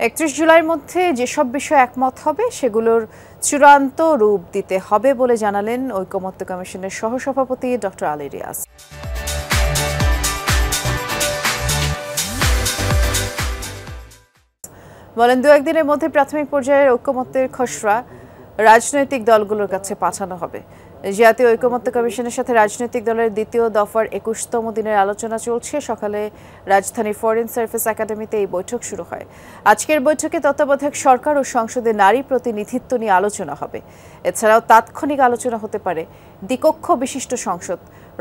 31 জুলাইয়ের মধ্যে যেসব বিষয়ে একমত হবে সেগুলোর চূড়ান্ত রূপ দিতে হবে বলে জানালেন ঐকমত্য কমিশনের সহসভাপতি ডক্টর আলী রিয়াজ। বলেন, দু একদিনের মধ্যে প্রাথমিক পর্যায়ের ঐকমত্যের খসড়া রাজনৈতিক দলগুলোর কাছে পাঠানো হবে। জাতীয় ঐকমত্য কমিশনের সাথে রাজনৈতিক দলের দ্বিতীয় দফার 21তম দিনের আলোচনা চলছে। সকালে রাজধানীর ফরেন সার্ভিস একাডেমিতে এই বৈঠক শুরু হয়। আজকের বৈঠকে তত্ত্বাবধায়ক সরকার ও সংসদে নারী প্রতিনিধিত্ব নিয়ে আলোচনা হবে। এছাড়াও তাৎক্ষণিক আলোচনা হতে পারে দ্বিকক্ষ বিশিষ্ট সংসদ,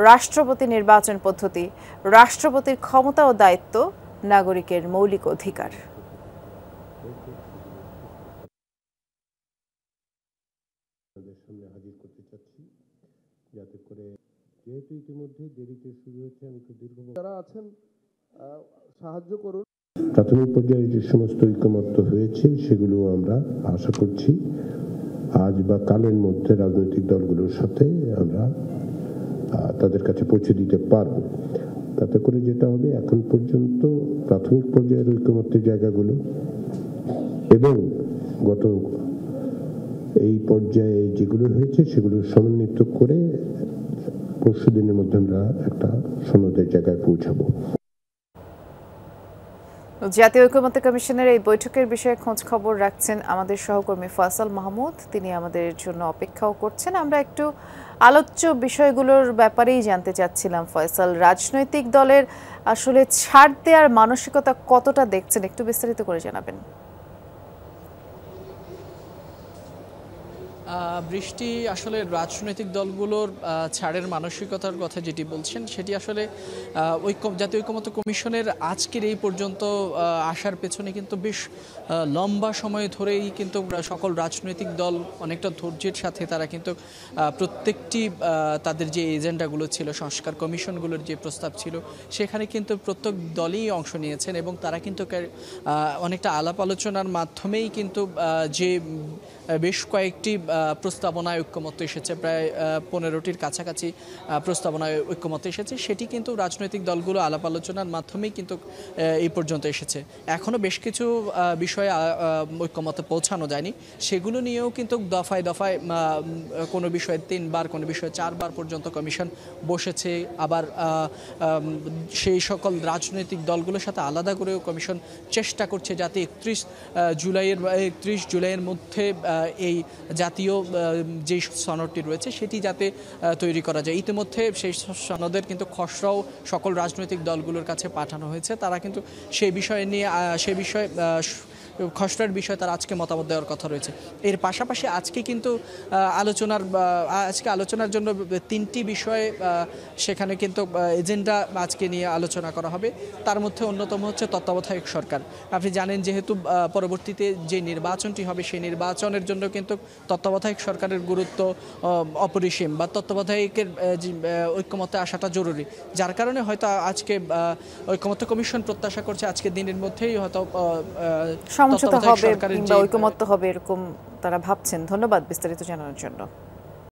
রাষ্ট্রপতি নির্বাচন পদ্ধতি, রাষ্ট্রপতির ক্ষমতা ও দায়িত্ব, নাগরিকের মৌলিক অধিকার। সামনে হাজির করতে চাচ্ছি, যাতে করে যেহেতু ইতিমধ্যে দেরিতে শুরু হয়েছে, আমি একটু দীর্ঘ যারা আছেন সাহায্য করুন। প্রাথমিক পর্যায়ে যে সমস্ত ঐকমত্য হয়েছে সেগুলো আমরা আশা করছি আজ বা কালের মধ্যে রাজনৈতিক দলগুলোর সাথে আমরা তাদের কাছে পৌঁছে দিতে পারবো। তাতে করে যেটা হবে, এখন পর্যন্ত প্রাথমিক পর্যায়ের ঐকমত্যের জায়গাগুলো এবং গত এই পর্যায়ে যেগুলো হয়েছে সেগুলো সমন্বিত করে পরশু দিনের মধ্যে আমরা একটা সনদের জায়গায় পৌঁছাবো। জাতীয় ঐকমত্য কমিশনের এই বৈঠকের বিষয়ে খোঁজ খবর রাখছেন আমাদের সহকর্মী ফয়সাল মাহমুদ। তিনি আমাদের জন্য অপেক্ষাও করছেন। আমরা একটু আলোচ্য বিষয়গুলোর ব্যাপারেই জানতে চাচ্ছিলাম ফয়সাল, রাজনৈতিক দলের আসলে ছাড় দেওয়ার মানসিকতা কতটা দেখছেন, একটু বিস্তারিত করে জানাবেন। বৃষ্টি, আসলে রাজনৈতিক দলগুলোর ছাড়ের মানসিকতার কথা যেটি বলছেন সেটি আসলে জাতীয় ঐকমত্য কমিশনের আজকের এই পর্যন্ত আসার পেছনে কিন্তু বেশ লম্বা সময় ধরেই কিন্তু সকল রাজনৈতিক দল অনেকটা ধৈর্যের সাথে তারা কিন্তু প্রত্যেকটি তাদের যে এজেন্ডাগুলো ছিল, সংস্কার কমিশনগুলোর যে প্রস্তাব ছিল সেখানে কিন্তু প্রত্যেক দলই অংশ নিয়েছেন এবং তারা কিন্তু অনেকটা আলাপ আলোচনার মাধ্যমেই কিন্তু যে বেশ কয়েকটি প্রস্তাবনায় ঐক্যমত্য এসেছে, প্রায় 15টির কাছাকাছি প্রস্তাবনায় ঐক্যমত্য এসেছে, সেটি কিন্তু রাজনৈতিক দলগুলো আলাপ আলোচনার মাধ্যমেই কিন্তু এই পর্যন্ত এসেছে। এখনও বেশ কিছু বিষয়ে ঐক্যমত্যে পৌঁছানো যায়নি, সেগুলো নিয়েও কিন্তু দফায় দফায় কোনো বিষয়ে 3বার, কোনো বিষয়ে 4বার পর্যন্ত কমিশন বসেছে। আবার সেই সকল রাজনৈতিক দলগুলোর সাথে আলাদা করেও কমিশন চেষ্টা করছে যাতে 31 জুলাইয়ের মধ্যে এই জাতীয় যে সনদটি রয়েছে সেটি যাতে তৈরি করা যায়। ইতিমধ্যে সেই সনদের কিন্তু খসড়াও সকল রাজনৈতিক দলগুলোর কাছে পাঠানো হয়েছে। তারা কিন্তু সেই বিষয়ে খসড়ার বিষয়ে তারা আজকে মতামত দেওয়ার কথা রয়েছে। এর পাশাপাশি আজকে কিন্তু আলোচনার জন্য 3টি বিষয়ে সেখানে কিন্তু এজেন্ডা আজকে নিয়ে আলোচনা করা হবে। তার মধ্যে অন্যতম হচ্ছে তত্ত্বাবধায়ক সরকার। আপনি জানেন যেহেতু পরবর্তীতে যে নির্বাচনটি হবে সেই নির্বাচনের জন্য কিন্তু তত্ত্বাবধায়ক সরকারের গুরুত্ব অপরিসীম, বা তত্ত্বাবধায়কের ঐক্যমত্যে আসাটা জরুরি। যার কারণে হয়তো আজকে ঐক্যমত্য কমিশন প্রত্যাশা করছে আজকের দিনের মধ্যেই হয়তো সমঝোতা হবে কিংবা ঐকমত্য হবে, এরকম তারা ভাবছেন। ধন্যবাদ বিস্তারিত জানানোর জন্য।